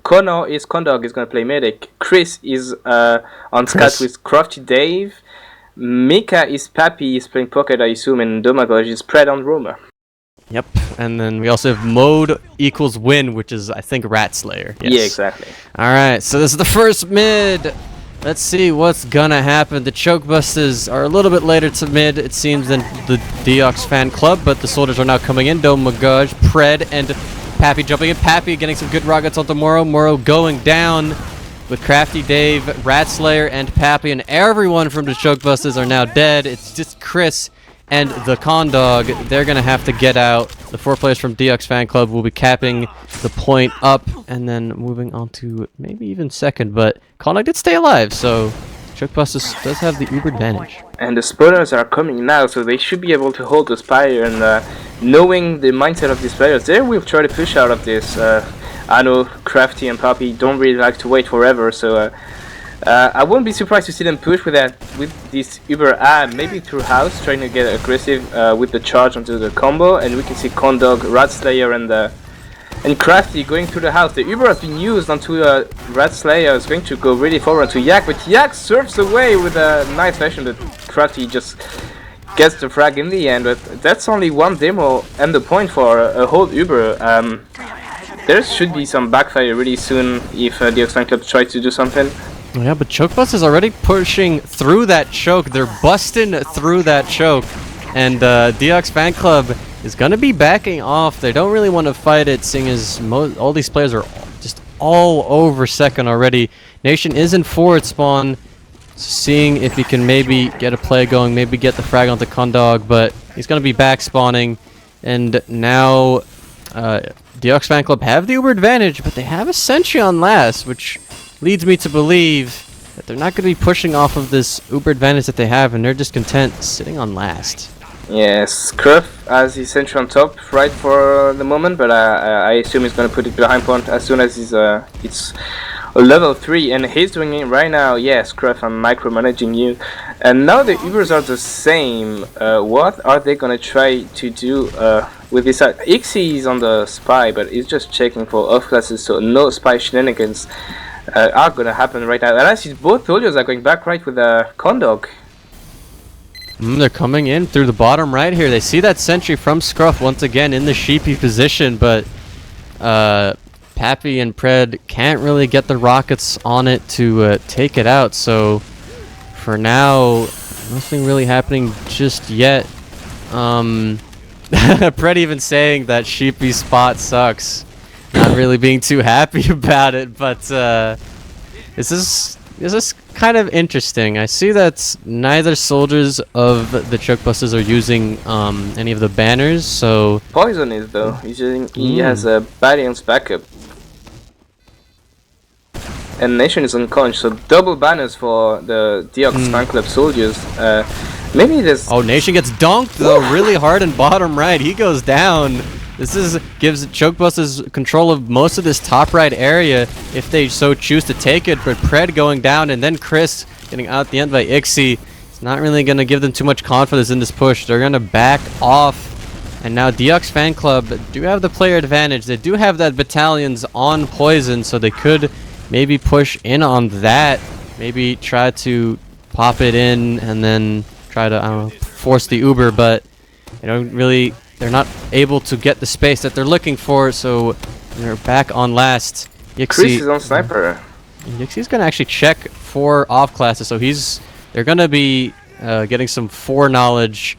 Condog is going to play medic. Chris is on scout with Crafty Dave. Mika is Pappy, is playing pocket, I assume, and Domagoj is spread on Roamer. Yep, and then we also have mode equals win, which is, I think, Rat Slayer. Yes. Yeah, exactly. Alright, so this is the first mid. Let's see what's gonna happen. The Choke Busters are a little bit later to mid, it seems, than the Deox fan club, but the soldiers are now coming in. Domagoj, Pred, and Pappy jumping in. Pappy getting some good rockets onto Moro. Moro going down with Crafty Dave, Rat Slayer, and Pappy, and everyone from the Choke Busters are now dead. It's just Chris and the Condog. They're gonna have to get out. The 4 players from Deox fan club will be capping the point up, and then moving on to maybe even second, but Condog did stay alive, so Choke Busters does have the uber advantage. And the spoilers are coming now, so they should be able to hold the Spire, and knowing the mindset of these players, they will try to push out of this. I know Crafty and Poppy don't really like to wait forever, so I wouldn't be surprised to see them push with this Uber maybe through house, trying to get aggressive with the charge onto the combo, and we can see Condog, Rat Slayer, and Crafty going through the house. The Uber has been used onto Rat Slayer, is going to go really forward to Yak, but Yak surfs away with a nice fashion, but Crafty just gets the frag in the end. But that's only one demo and the point for a whole Uber. There should be some backfire really soon if the Deox fan club tries to do something. Yeah, but Choke Bust is already pushing through that choke. They're busting through that choke. And Deox fan club is going to be backing off. They don't really want to fight it, seeing as all these players are just all over second already. Nation is in forward spawn, seeing if he can maybe get a play going, maybe get the frag onto Condog, but he's going to be back spawning. And now Deox fan club have the uber advantage, but they have a sentry on last, which leads me to believe that they're not going to be pushing off of this uber advantage that they have, and they're just content sitting on last. Yes, Scruff has his sentry on top right for the moment, but I assume he's going to put it behind point as soon as it's level 3, and he's doing it right now. Yes, Scruff, I'm micromanaging you. And now the Ubers are the same. What are they going to try to do with this? Ixie is on the spy, but he's just checking for off classes, so no spy shenanigans are going to happen right now. And I see both soldiers are going back right with Condog. They're coming in through the bottom right here. They see that sentry from Scruff once again in the sheepy position, but Pappy and Pred can't really get the rockets on it to take it out. So for now, nothing really happening just yet. Pred even saying that sheepy spot sucks. Not really being too happy about it, but this is kind of interesting. I see that neither soldiers of the Choke Busters are using any of the banners, so Poison is though. He's using, he has a Badian's backup. And Nation is on conch, so double banners for the Deox fan club soldiers. Maybe there's... Oh, Nation gets dunked though really hard in bottom right. He goes down. This gives Choke Busters control of most of this top right area if they so choose to take it, but Pred going down and then Chris getting out the end by Ixie. It's not really going to give them too much confidence in this push. They're going to back off. And now Deox fan club do have the player advantage. They do have that battalions on poison, so they could maybe push in on that. Maybe try to pop it in and then try to, I don't know, force the Uber, but they don't really... They're not able to get the space that they're looking for, so they're back on last. Yixie, Chris is on sniper. Yixie's gonna actually check for off classes, so they're gonna be getting some foreknowledge.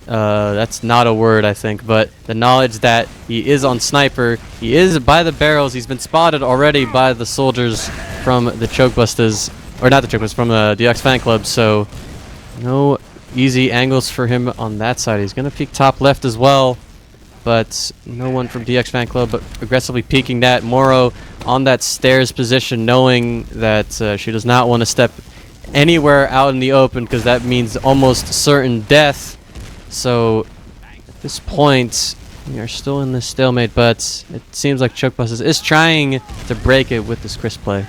That's not a word, I think, but the knowledge that he is on sniper. He is by the barrels. He's been spotted already by the soldiers from the Choke Busters, or not the Choke Busters, from the Deox fan club. So no easy angles for him on that side. He's going to peek top left as well, but no one from DX fan club but aggressively peeking that. Moro on that stairs position, knowing that she does not want to step anywhere out in the open because that means almost certain death. So at this point we are still in this stalemate, but it seems like Choke Busters is trying to break it with this crisp play.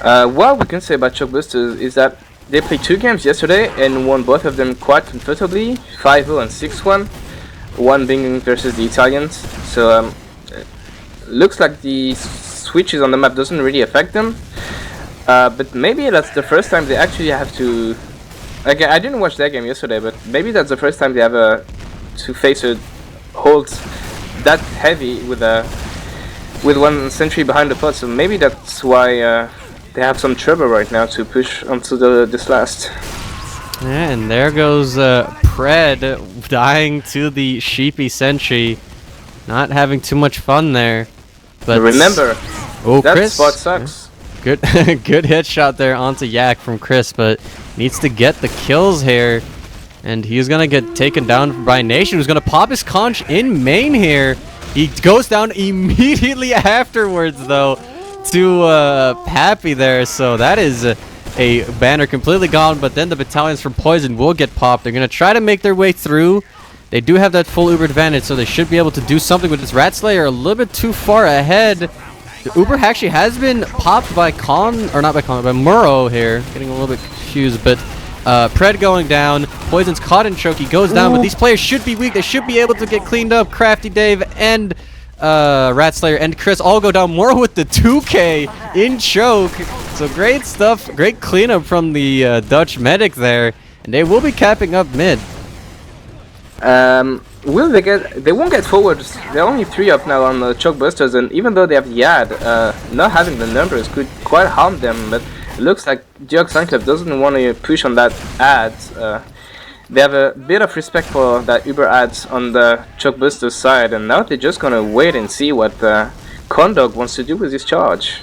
What we can say about Choke Busters is that they played 2 games yesterday and won both of them quite comfortably, 5-0 and 6-1, one being versus the Italians. So looks like the switches on the map doesn't really affect them. But maybe that's the first time they actually have to... Again, I didn't watch that game yesterday, but maybe that's the first time they have to face a hold that heavy with one sentry behind the pot. So maybe that's why they have some trouble right now to push onto this last. Yeah, and there goes Pred dying to the sheepy sentry. Not having too much fun there. But remember, that Chris spot sucks. Good good headshot there onto Yak from Chris, but needs to get the kills here. And he's going to get taken down by Nation, who's going to pop his conch in main here. He goes down immediately afterwards, though, to Pappy there. So that is a banner completely gone, but then the battalions from Poison will get popped. They're going to try to make their way through. They do have that full Uber advantage, so they should be able to do something with this Rat Slayer a little bit too far ahead. The Uber actually has been popped by by Muro here. Getting a little bit confused, but Pred going down. Poison's caught in choke. He goes down, but these players should be weak. They should be able to get cleaned up. Crafty Dave and Rat Slayer and Chris all go down. Muro with the 2K in choke. So great stuff. Great cleanup from the Dutch medic there. And they will be capping up mid. Will they get? They won't get forwards. They're only 3 up now on the choke busters, and even though they have the ad, not having the numbers could quite harm them. But it looks like Deox Fan Club doesn't want to push on that ad. They have a bit of respect for that Uber ads on the choke busters side, and now they're just gonna wait and see what Condog wants to do with this charge.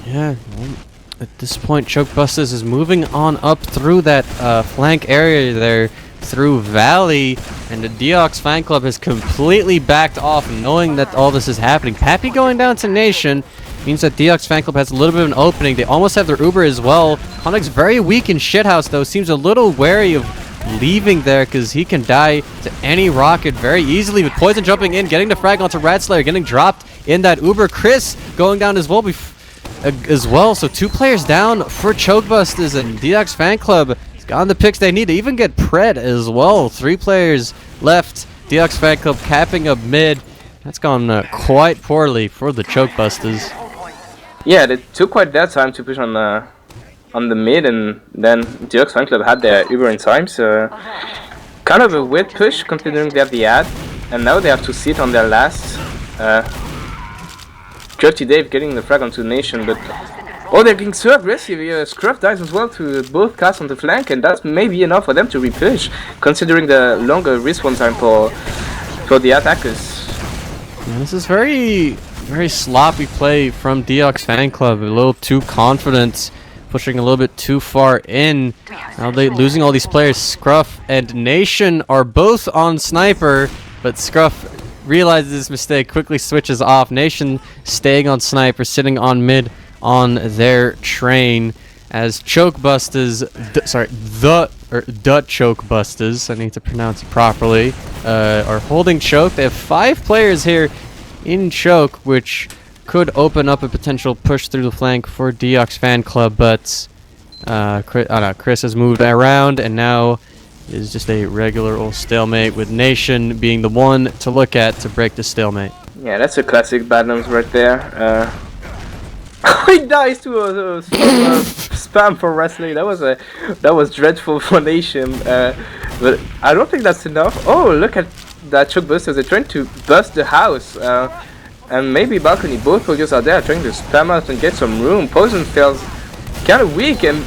Yeah. Well, at this point, choke busters is moving on up through that flank area there. Through Valley, and the Deox Fan Club has completely backed off, knowing that all this is happening. Pappy going down to Nation means that Deox Fan Club has a little bit of an opening. They almost have their Uber as well. Condog's very weak in Shithouse, though. Seems a little wary of leaving there because he can die to any rocket very easily. With Poison jumping in, getting the frag onto Rat Slayer, getting dropped in that Uber. Chris going down as well. So 2 players down for Chokebusters, and Deox Fan Club got the picks they need to even get Pred as well. 3 players left. Deox Fan Club capping up mid. That's gone quite poorly for the Chokebusters. Yeah, they took quite that time to push on the mid, and then Deox Fan Club had their Uber in time. So kind of a weird push considering they have the ad, and now they have to sit on their last. Dirty Dave getting the frag onto Nation, but oh, they're getting so aggressive. Scruff dies as well to both casts on the flank, and that's maybe enough for them to repush, considering the longer respawn time for the attackers. Yeah, this is very sloppy play from Deox Fan Club. A little too confident, pushing a little bit too far in. Now they losing all these players. Scruff and Nation are both on Sniper, but Scruff realizes his mistake, quickly switches off. Nation staying on Sniper, sitting on mid on their train as Chokebusters, the Chokebusters, I need to pronounce it properly, are holding choke. They have 5 players here in choke, which could open up a potential push through the flank for Deox Fan Club, but Chris has moved around, and now is just a regular old stalemate, with Nation being the one to look at to break the stalemate. Yeah, that's a classic Badlands right there. He dies to a spam for wrestling. That was dreadful for Nation. But I don't think that's enough. Oh, look at that choke busters. They're trying to bust the house. And maybe balcony. Both soldiers are there trying to spam out and get some room. Poison feels kind of weak, and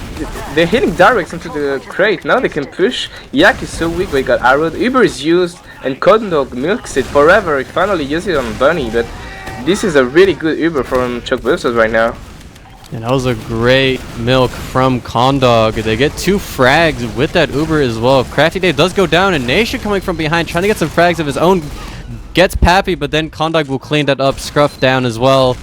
they're hitting directs into the crate. Now they can push. Yak is so weak, but he got arrowed. Uber is used, and Cotton Dog milks it forever. He finally uses it on Bunny, but this is a really good Uber from Chokebusters right now. And that was a great milk from Condog. They get 2 frags with that Uber as well. Crafty Dave does go down, and Nation coming from behind, trying to get some frags of his own. Gets Pappy, but then Condog will clean that up. Scruff down as well.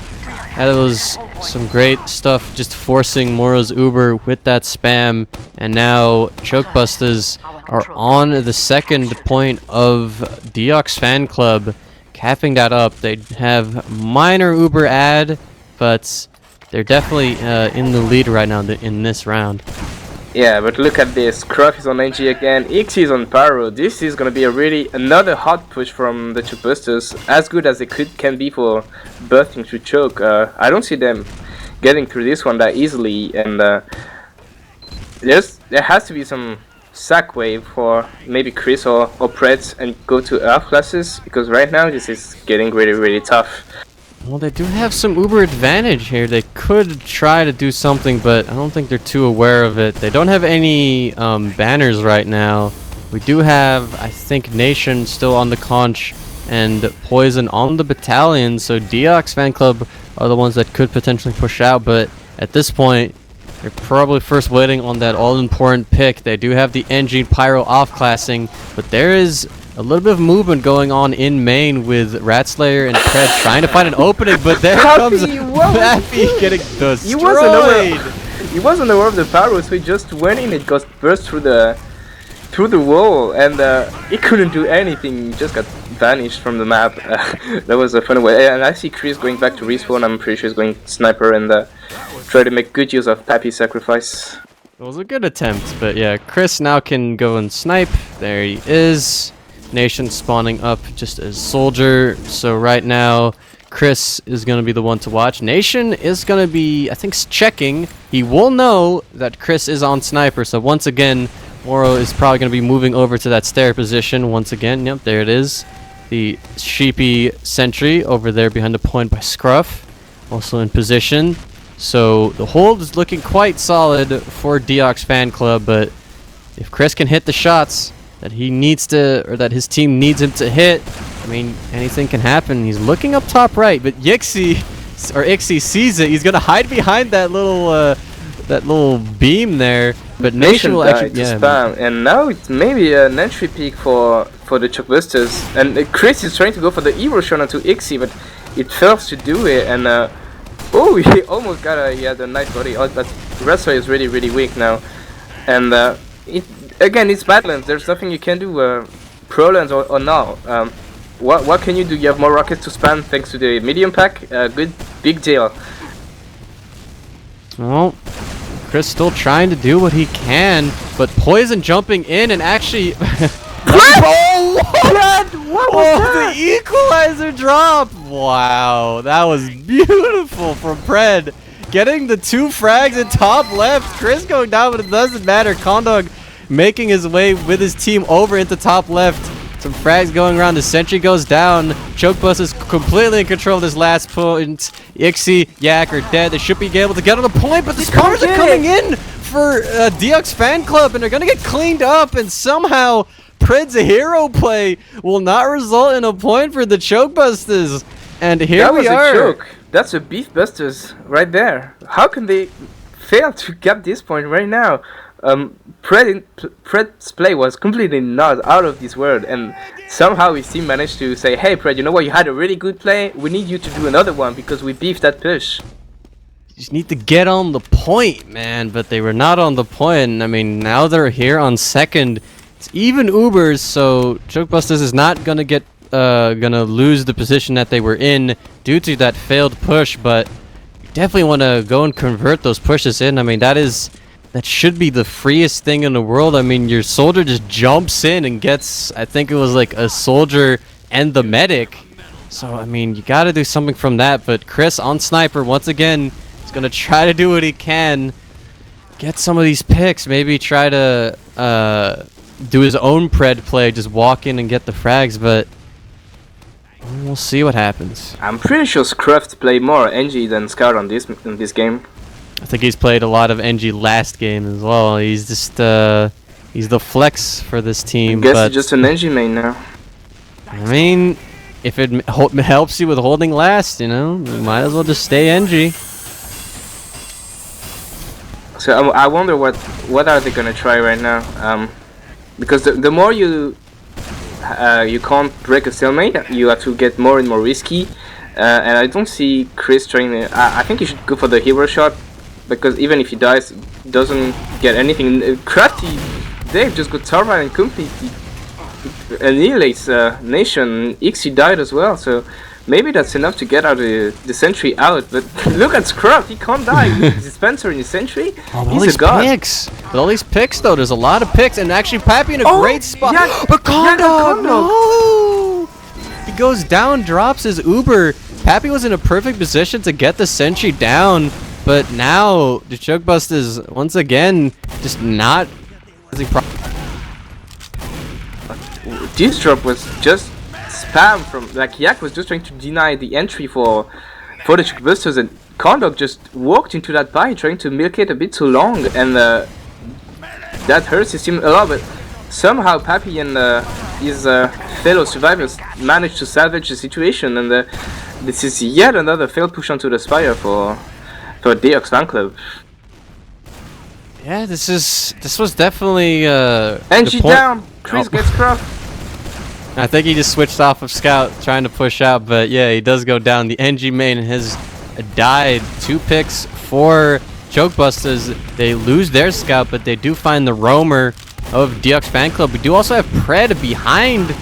That was some great stuff, just forcing Moro's Uber with that spam. And now Chokebusters are on the second point of Deox Fan Club, capping that up. They have minor Uber ad, but they're definitely in the lead right now in this round. Yeah, but look at this. Cruff is on NG again. Ixie is on Pyro. This is gonna be another hot push from the two Bustaz, as good as they can be for buffing to choke. I don't see them getting through this one that easily, and there has to be some sack wave for maybe Chris or Pretz and go to Earth classes, because right now this is getting really tough. Well, they do have some uber advantage here. They could try to do something, but I don't think they're too aware of it. They don't have any banners right now. We do have, I think, Nation still on the conch and Poison on the battalion, so Deox fan club are the ones that could potentially push out, but at this point, they're probably first waiting on that all-important pick. They do have the NG Pyro off-classing, but there is a little bit of movement going on in main with Ratslayer and Pred trying to find an opening, but there comes Pappy getting destroyed. He wasn't aware of the Pyro, so he just went in. It got burst through the wall, and he couldn't do anything. He just got vanished from the map. That was a funny way. And I see Chris going back to respawn. I'm pretty sure he's going sniper and try to make good use of Pappy's sacrifice. It was a good attempt, but yeah, Chris now can go and snipe. There he is. Nation spawning up just as soldier. So right now, Chris is going to be the one to watch. Nation is going to be, I think, checking. He will know that Chris is on sniper. So once again, Moro is probably going to be moving over to that stair position once again. Yep, there it is. The sheepy sentry over there behind the point by Scruff. Also in position. So the hold is looking quite solid for Deox fan club, but if Chris can hit the shots that he needs to, or that his team needs him to hit, I mean, anything can happen. He's looking up top right, but Ixie sees it. He's gonna hide behind that little beam there. But Nation will actually spam, and now it's maybe an entry peak for the Bustaz. And Chris is trying to go for the hero shot onto Ixie, but it fails to do it. And oh, he almost got a nice body. Oh, but Wrestler is really weak now, and again, it's Badlands. There's nothing you can do, Prolands or now. What can you do? You have more rockets to spam thanks to the medium pack. Good, big deal. Well, Chris still trying to do what he can, but Poison jumping in and actually... What was that? The equalizer drop! Wow, that was beautiful from Pred. Getting the 2 frags in top left. Chris going down, but it doesn't matter. Condog making his way with his team over into top left. Some frags going around. The sentry goes down. Chokebus is completely in control of this last point. Ixie, Yak are dead. They should be able to get on the point, but the scars are coming in for Deox fan club, and they're going to get cleaned up, and somehow Pred's hero play will not result in a point for the Chokebusters. And here we are. That was a choke. That's a beef busters right there. How can they fail to get this point right now? Pred's play was completely not out of this world, and somehow his team managed to say, hey Pred, you know what, you had a really good play, we need you to do another one because we beefed that push. You just need to get on the point, man, but they were not on the point. I mean, now they're here on second. It's even Ubers, so Chokebusters is not gonna get gonna lose the position that they were in due to that failed push, but you definitely want to go and convert those pushes in. I mean, that should be the freest thing in the world. I mean, your soldier just jumps in and gets, I think it was like a soldier and the medic. So, I mean, you got to do something from that. But Chris on sniper, once again, is going to try to do what he can. Get some of these picks. Maybe try to do his own Pred play. Just walk in and get the frags. But we'll see what happens. I'm pretty sure Scruff played more NG than Scout in this game. I think he's played a lot of NG last game as well. He's just he's the flex for this team. I guess he's just an NG main now. I mean, if it helps you with holding last, you know, you might as well just stay NG. So I wonder what are they gonna try right now? Because the more you can't break a stalemate, you have to get more and more risky. And I don't see Chris trying. I think he should go for the hero shot. Because even if he dies, doesn't get anything. Crafty Dave just got turbine and completely annihilates Nation. Ixie died as well, so maybe that's enough to get out the sentry out. But look at Scruff, he can't die with his dispenser in his sentry. Oh, all He's these a god. picks. With all these picks, though, there's a lot of picks, and actually Pappy in a great spot. Yeah, But Condog, Condog. no! He goes down, drops his Uber. Pappy was in a perfect position to get the sentry down, but now the Choke Bustaz once again just not. This drop was just spam from like Yak was just trying to deny the entry for the Choke Bustaz, and Condog just walked into that buy trying to milk it a bit too long, and that hurts his team a lot. But somehow Pappy and his fellow survivors managed to salvage the situation, and this is yet another failed push onto the Spire for Deox fan club. Yeah, this was definitely NG down. Chris gets Scruff. I think he just switched off of Scout trying to push out, but yeah, he does go down. The NG main has died. 2 picks for Choke Bustaz. They lose their Scout, but they do find the roamer of Deox fan club. We do also have Pred behind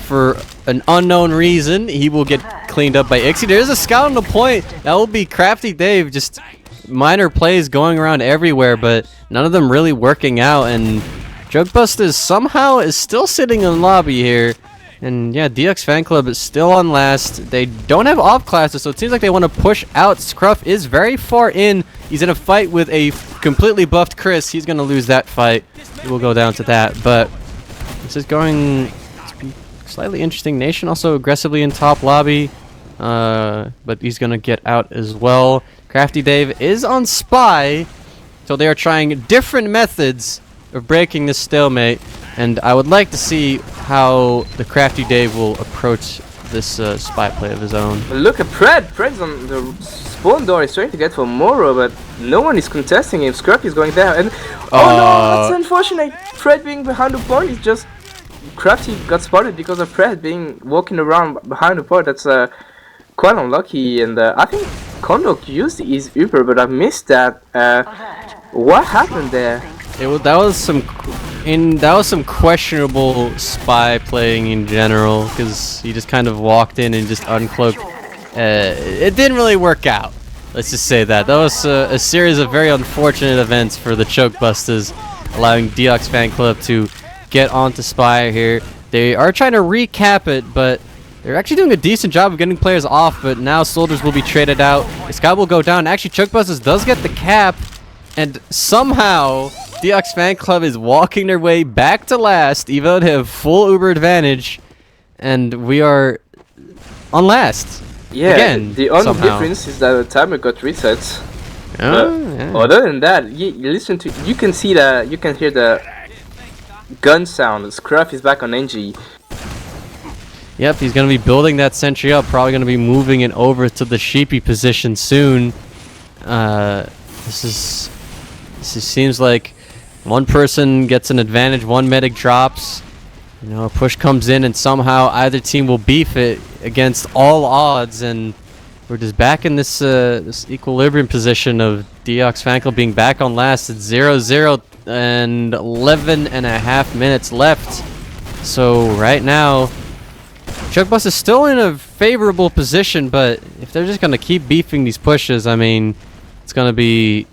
for an unknown reason. He will get cleaned up by Ixie. There's a Scout on the point. That will be Crafty Dave. Just minor plays going around everywhere, but none of them really working out, and Choke Bustaz somehow is still sitting in the lobby here. And yeah, Deox fan club is still on last. They don't have off classes, so it seems like they want to push out. Scruff is very far in. He's in a fight with a completely buffed Chris. He's going to lose that fight. He will go down to that, but this is going to be slightly interesting. Nation also aggressively in top lobby, but he's going to get out as well. Crafty Dave is on Spy, so they are trying different methods of breaking this stalemate, and I would like to see how the Crafty Dave will approach this Spy play of his own. Look at Pred. Pred's on the spawn door. He's trying to get for Moro, but no one is contesting him. Scruff is going down, and oh no, that's unfortunate. Pred being behind the point is just Crafty got spotted because of Pred being walking around behind the point. That's quite unlucky, and I think Condog used his Uber, but I missed that. What happened there? That was some questionable Spy playing in general, because he just kind of walked in and just uncloaked. It didn't really work out. Let's just say that. That was a series of very unfortunate events for the Choke Bustaz, allowing Deox fan club to get onto Spy here. They are trying to recap it, but they're actually doing a decent job of getting players off, but now soldiers will be traded out. The Sky will go down. Actually, Choke Bustaz does get the cap, and somehow Deox fan club is walking their way back to last, even though they have full Uber advantage, and we are on last. Yeah, again, the only somehow. difference is that the timer got reset. Yeah. Other than that, you can hear the gun sound. Scruff is back on NG. Yep, he's going to be building that sentry up, probably going to be moving it over to the sheepy position soon. This seems like one person gets an advantage, one medic drops. You know, a push comes in, and somehow either team will beef it against all odds, and we're just back in this this equilibrium position of Deox fan club being back on last. It's 0-0 and 11.5 minutes left. So right now, Choke Bustaz is still in a favorable position, but if they're just gonna keep beefing these pushes, I mean, it's gonna be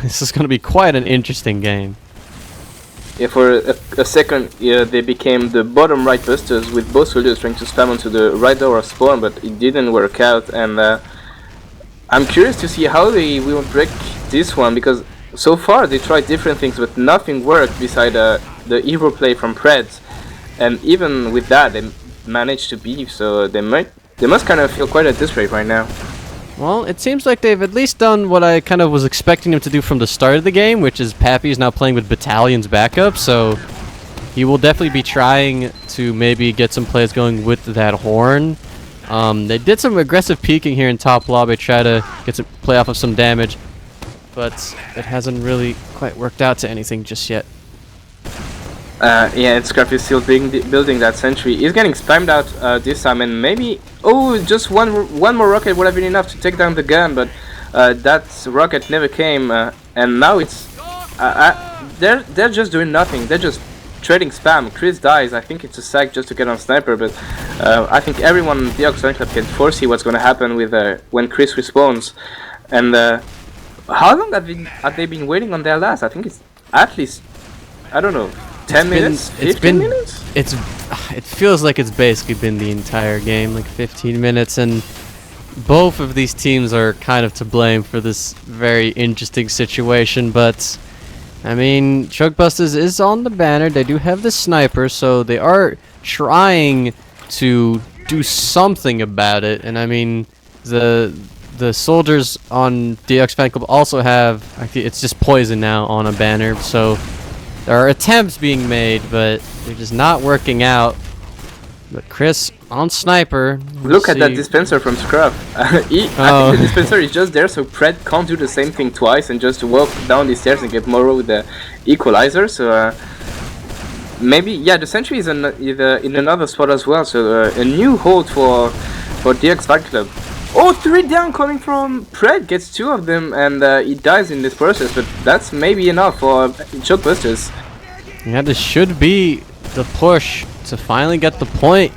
this is gonna be quite an interesting game. Yeah, for a second, they became the bottom right busters with both soldiers trying to spam onto the right door of spawn, but it didn't work out. And I'm curious to see how they will break this one, because so far they tried different things, but nothing worked beside the hero play from Preds. And even with that, they managed to beef, so they must kind of feel quite a disgrace right now. Well, it seems like they've at least done what I kind of was expecting them to do from the start of the game, which is Pappy's now playing with Battalion's backup, so he will definitely be trying to maybe get some plays going with that horn. They did some aggressive peeking here in top lobby, try to get some play off of some damage, but it hasn't really quite worked out to anything just yet. Yeah, and Scruff is still building that sentry. He's getting spammed out this time, and maybe just one more rocket would have been enough to take down the gun, but that rocket never came, and now it's they're just doing nothing. They're just trading spam. Chris dies. I think it's a sack just to get on sniper, but I think everyone in the Deox Fan Club can foresee what's going to happen with when Chris respawns. And how long have they been waiting on their last? I think it's at least, I don't know, 10 minutes? 15 minutes? It feels like it's basically been the entire game, like 15 minutes, and both of these teams are kind of to blame for this very interesting situation, but I mean, Bustaz is on the banner. They do have the sniper, so they are trying to do something about it. And I mean, the soldiers on Deox Fan Club also have, actually, it's just poison now on a banner, so there are attempts being made, but they're just not working out. But Chris on sniper. Look at that dispenser from Scruff. I think the dispenser is just there so Pred can't do the same thing twice and just walk down the stairs and get Moro with the equalizer. So maybe, yeah, the sentry is in another spot as well. So a new hold for DX Fight Club. Oh, 3 down coming from Pred, gets 2 of them, and he dies in this process, but that's maybe enough for Bustaz. Yeah, this should be the push to finally get the point.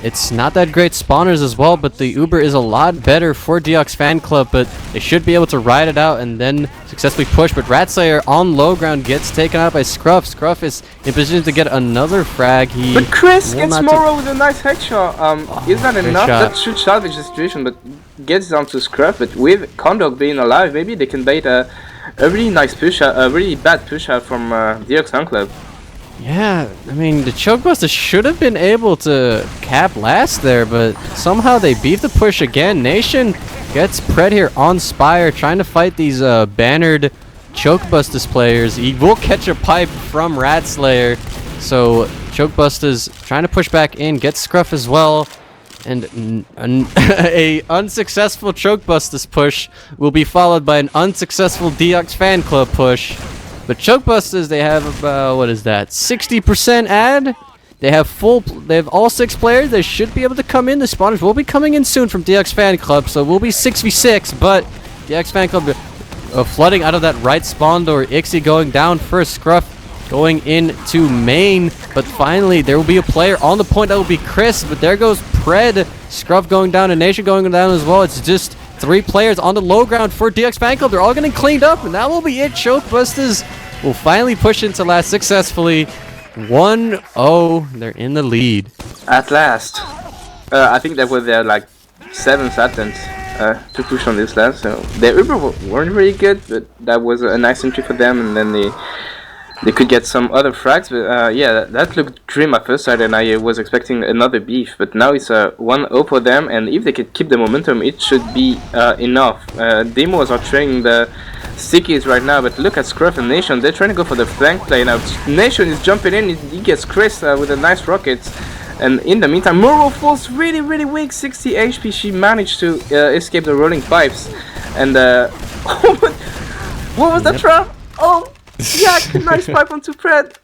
It's not that great spawners as well, but the Uber is a lot better for Deox Fan Club, but they should be able to ride it out and then successfully push. But Ratslayer on low ground gets taken out by Scruff. Scruff is in position to get another frag. But Chris gets Moro with a nice headshot. Is that enough? That should salvage the situation, but gets down to Scruff. But with Kondok being alive, maybe they can bait a really nice push out, a really bad push out from Deox Fan Club. Yeah, I mean, the Bustaz should have been able to cap last there, but somehow they beat the push again. Nation gets Pred here on Spire, trying to fight these bannered Bustaz players. He will catch a pipe from Ratslayer, so Bustaz trying to push back in, gets Scruff as well, and a unsuccessful Bustaz push will be followed by an unsuccessful Deox Fan Club push. But Bustaz, they have about, what is that, 60% ad? They have all 6 players. They should be able to come in. The spawners will be coming in soon from DX Fan Club, so we'll be 6v6, but DX Fan Club flooding out of that right spawn door. Ixie going down first, Scruff going into main, but finally there will be a player on the point. That will be Chris, but there goes Pred. Scruff going down and Nation going down as well. It's just 3 players on the low ground for DX Fan Club. They're all getting cleaned up, and that will be it. Bustaz will finally push into last successfully. 1-0. They're in the lead. At last. I think that was their like 7th attempt to push on this last. So their Uber weren't really good, but that was a nice entry for them, and then they could get some other frags. But yeah, that looked grim at first sight, and I was expecting another beef. But now it's 1-0 for them, and if they could keep the momentum, it should be enough. Demos are training the Stickies right now, but look at Scruff and Nation. They're trying to go for the flank play now. Nation is jumping in. He gets Chris with a nice rocket. And in the meantime, Moro falls really, really weak. 60 HP. She managed to escape the rolling pipes. And what was that trap? Oh, yeah, nice pipe onto Pred.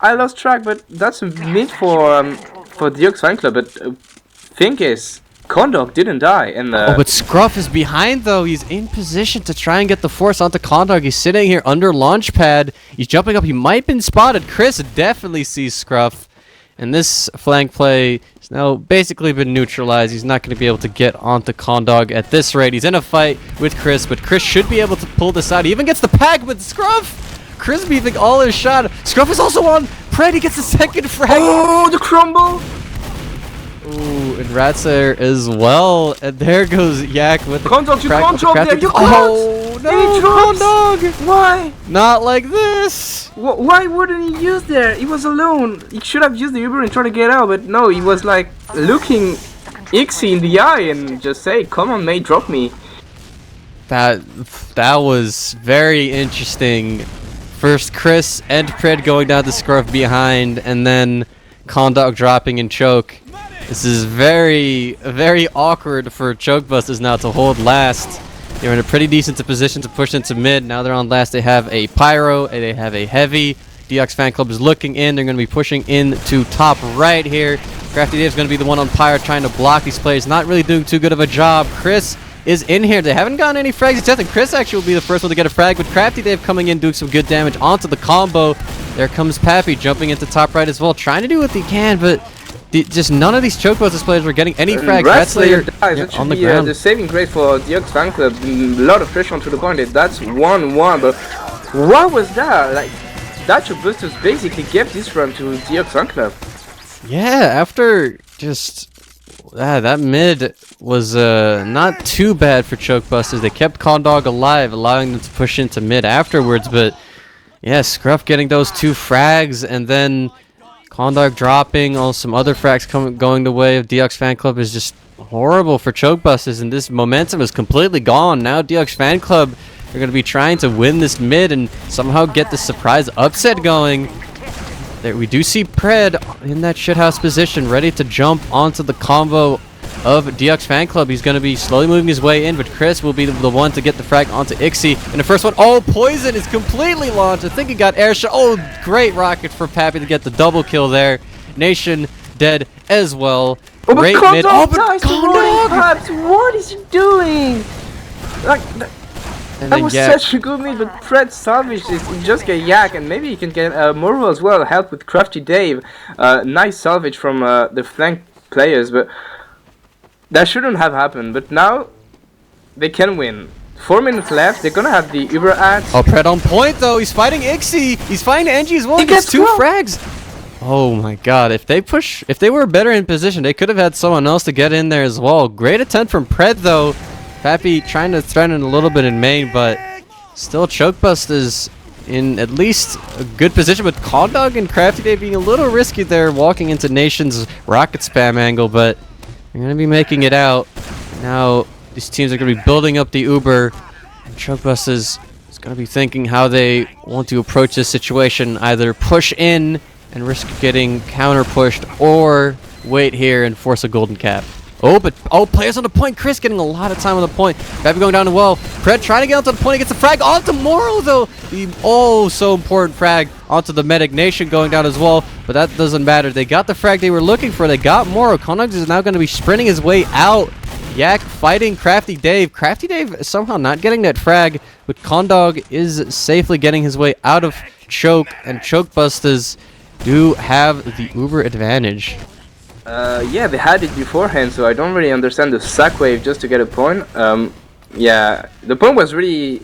I lost track, but that's a mid for Deox Fan Club. But thing is, Kondok didn't die, and but Scruff is behind though. He's in position to try and get the force onto Kondok. He's sitting here under launch pad. He's jumping up. He might have been spotted. Chris definitely sees Scruff, and this flank play has now basically been neutralized. He's not going to be able to get onto Kondok at this rate. He's in a fight with Chris, but Chris should be able to pull this out. He even gets the pack with Scruff. Chris beefing all his shot. Scruff is also on Pred. He gets the second frag. Oh, the crumble. Ooh, and Ratslayer as well. And there goes Yak with the Kondok, you can't drop there. You can't. Oh, no, Kondok. Why? Not like this. Why wouldn't he use there? He was alone. He should have used the Uber and tried to get out, but no, he was like looking Ixie in the eye and just say, "Come on, mate, drop me." That was very interesting. First Chris and Pred going down to Scruff behind, and then Kondok dropping in choke. This is very, very awkward for Bustaz now to hold last. They're in a pretty decent position to push into mid. Now they're on last. They have a Pyro, and they have a Heavy. Deox Fan Club is looking in. They're going to be pushing into top right here. Crafty Dave's going to be the one on Pyro trying to block these players. Not really doing too good of a job. Chris is in here. They haven't gotten any frags yet, and Chris actually will be the first one to get a frag, but Crafty Dave coming in doing some good damage onto the combo. There comes Pappy jumping into top right as well, trying to do what he can, but just none of these choke busters players were getting any frags. Ratslayer dies. That on the ground. The saving grace for Deox fan club. A lot of pressure onto the point. That's 1-1, but what was that? Like, that choke busters basically gave this run to Deox fan club. Yeah, after just... that mid was not too bad for choke busters. They kept Condog alive, allowing them to push into mid afterwards, but yeah, Scruff getting those 2 frags, and then Condog dropping, all some other frags going the way of Deox fan club is just horrible for choke busters, and this momentum is completely gone. Now Deox fan club are going to be trying to win this mid and somehow get the surprise upset going. There we do see Pred in that shithouse position, ready to jump onto the combo of Deox fan club. He's going to be slowly moving his way in, but Chris will be the one to get the frag onto Ixie. And the first one, oh, Poison is completely launched. I think he got air shot. Oh, great rocket for Pappy to get the double kill there. Nation dead as well. Oh, great mid. Oh, but Condog! What is he doing? Like... That was such a good mid, but Pred salvaged this. He just get Yak, and maybe he can get Moro as well, help with Crafty Dave. Nice salvage from the flank players, but that shouldn't have happened. But now, they can win. 4 minutes left, they're gonna have the Uber ad. Oh, Pred on point though, he's fighting Ixie, he's fighting Engie as well, he gets 2 frags. Oh my god, if they were better in position, they could have had someone else to get in there as well. Great attempt from Pred though. Pappy trying to threaten a little bit in main, but still Chokebust is in at least a good position, with Condog and Crafty Day being a little risky there, walking into Nation's rocket spam angle, but they're going to be making it out. Now these teams are going to be building up the Uber, and Chokebust is going to be thinking how they want to approach this situation, either push in and risk getting counter pushed, or wait here and force a golden cap. Oh, but players on the point. Chris getting a lot of time on the point. Pappy going down to well. Pred trying to get onto the point. He gets the frag onto Moro though. The so important frag onto the medic. Nation going down as well, but that doesn't matter. They got the frag they were looking for. They got Moro. Condog is now going to be sprinting his way out. Yak fighting Crafty Dave. Crafty Dave somehow not getting that frag, but Condog is safely getting his way out of choke, and choke busters do have the Uber advantage. Yeah, they had it beforehand, so I don't really understand the sack wave just to get a point. Yeah, the point was really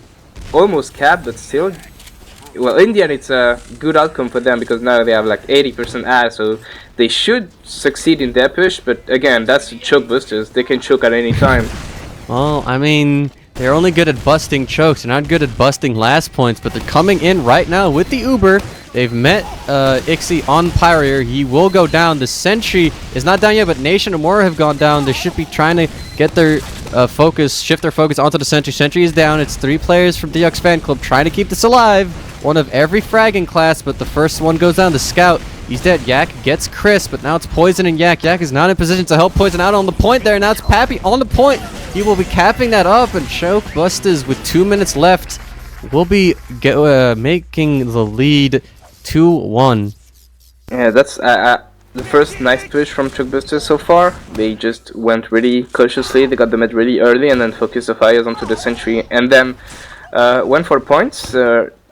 almost capped, but still, well, in the end it's a good outcome for them, because now they have like 80% ass, so they should succeed in their push, but again, that's choke busters. They can choke at any time. Well, I mean, they're only good at busting chokes. They're not good at busting last points, but they're coming in right now with the Uber. They've met Ixie on Pyrier. He will go down. The Sentry is not down yet, but Nation and Mora have gone down. They should be trying to get their shift their focus onto the Sentry. Sentry is down. It's 3 players from Deox fan club trying to keep this alive. One of every fragging class, but the first one goes down. The Scout, he's dead. Yak gets Chris, but now it's Poison and Yak. Yak is not in position to help Poison out on the point there. Now it's Pappy on the point. He will be capping that up, and Choke Busters with 2 minutes left will be making the lead 2-1. Yeah, that's the first nice push from Choke Busters so far. They just went really cautiously. They got the mid really early and then focused the fires onto the Sentry, and then went for points.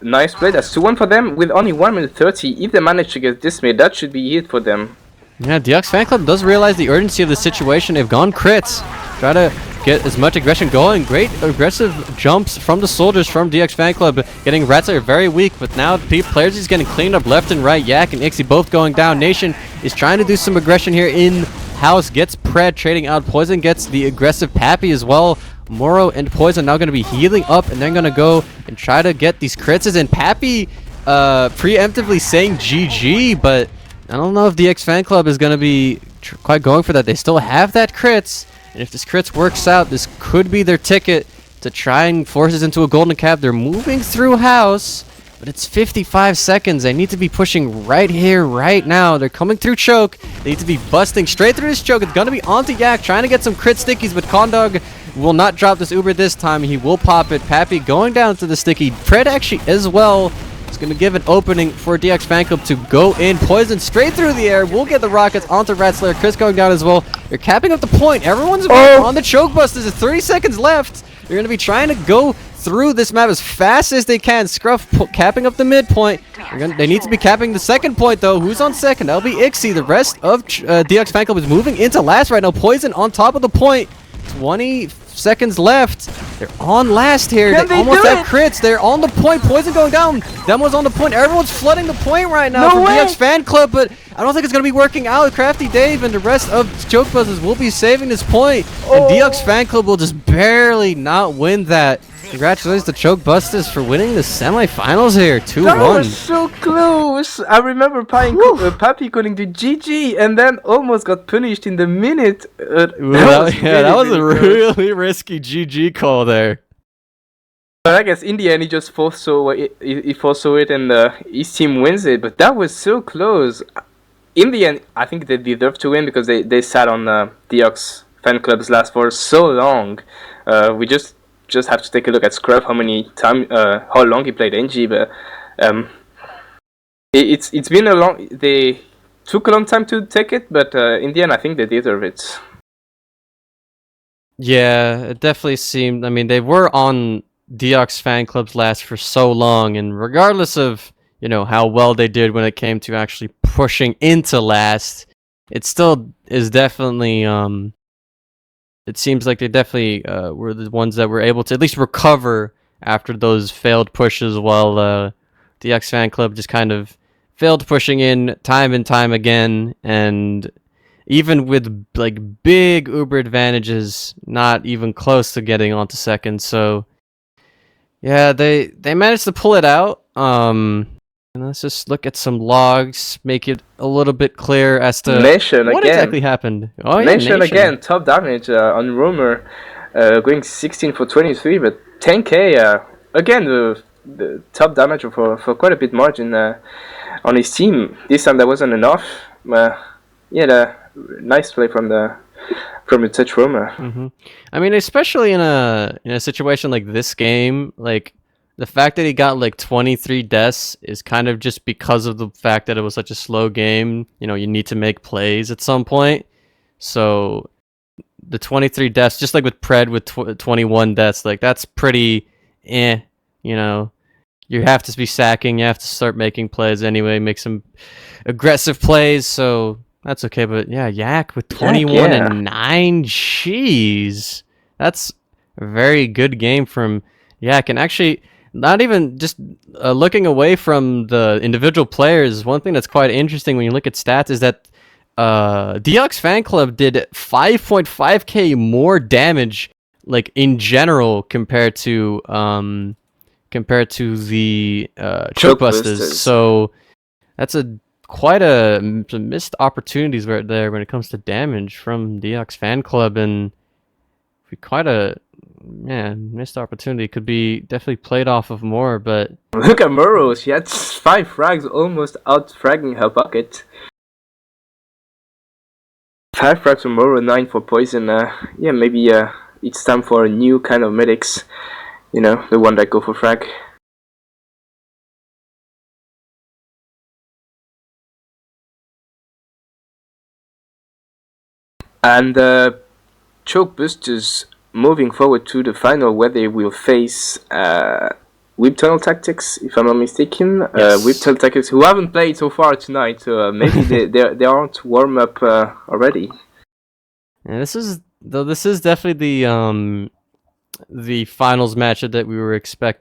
Nice play. That's 2-1 for them with only 1 minute 30. If they manage to get this mid, that should be it for them. Yeah, Deox fan club does realize the urgency of the situation. They've gone crits. Try to get as much aggression going. Great aggressive jumps from the soldiers from Deox fan club. Getting Ratzer very weak, but now players is getting cleaned up left and right. Yak and Ixie both going down. Nation is trying to do some aggression here in house. Gets Pred trading out. Poison gets the aggressive Pappy as well. Moro and Poison now going to be healing up, and they're going to go and try to get these crits. And Pappy preemptively saying GG, but I don't know if the X fan club is going to be quite going for that. They still have that crits, and if this crits works out, this could be their ticket to try and force us into a golden cap. They're moving through house, but it's 55 seconds. They need to be pushing right here, right now. They're coming through choke. They need to be busting straight through this choke. It's going to be onto Yak, trying to get some crit stickies, but Condog will not drop this Uber this time. He will pop it. Pappy going down to the sticky. Pred actually as well It's going to give an opening for Deox fan club to go in. Poison straight through the air. We'll get the rockets onto Rat Slayer. Chris going down as well. They're capping up the point. Everyone's on the choke busters. There's 30 seconds left. They're going to be trying to go through this map as fast as they can. Scruff capping up the midpoint. They need to be capping the second point, though. Who's on second? That'll be Ixie. The rest of Deox fan club is moving into last right now. Poison on top of the point. 20 seconds left. They're on last here. They almost have crits. They're on the point. Poison going down. Demo's on the point. Everyone's flooding the point right now from Deox fan club, but I don't think it's going to be working out. Crafty Dave and the rest of Choke Buzzers will be saving this point, and Deox fan club will just barely not win that. Congratulations to Choke Busters for winning the semifinals here, 2-1. That was so close. I remember Papi calling to GG and then almost got punished in the minute. That was a really risky GG call there. But I guess in the end he just foresaw it and his team wins it. But that was so close. In the end, I think they deserved to win because they sat on Deox fan club's last for so long. We just have to take a look at Scruff, how long he played NG, but it's been a long. They took a long time to take it, but in the end, I think they deserve it. Yeah, it definitely seemed. I mean, they were on Deox fan club's last for so long, and regardless of how well they did when it came to actually pushing into last, it still is definitely it seems like they definitely were the ones that were able to at least recover after those failed pushes, while Deox fan club just kind of failed pushing in time and time again, and even with like big Uber advantages, not even close to getting onto second. So yeah, they managed to pull it out. And let's just look at some logs, make it a little bit clear as to what exactly happened. Oh yeah, Nation again, top damage on Roamer, going 16 for 23, but 10k again the top damage for quite a bit margin on his team. This time that wasn't enough. Yeah, nice play from the touch Roamer. I mean, especially in a situation like this game, like. The fact that he got like 23 deaths is kind of just because of the fact that it was such a slow game. You need to make plays at some point. So the 23 deaths, just like with Pred with 21 deaths, like that's pretty you have to be sacking, you have to start making plays anyway, make some aggressive plays, so that's okay. But yeah, Yak with 21 and 9, jeez. That's a very good game from Yak, and actually not even just looking away from the individual players, one thing that's quite interesting when you look at stats is that Deox fan club did 5.5k more damage, like in general, compared to the Choke Busters. So that's quite a missed opportunities right there when it comes to damage from Deox fan club, and quite a missed opportunity. Could be definitely played off of more, but look at Muro. She had 5 frags, almost out fragging her bucket. 5 frags for Muro, 9 for Poison. Maybe it's time for a new kind of medics. The one that go for frag. And Choke Busters moving forward to the final, where they will face Wiethoofd Tactics, if I'm not mistaken. Yes. Wiethoofd Tactics, who haven't played so far tonight, so maybe they aren't warm up already. Yeah, this is definitely the finals matchup that we were expecting.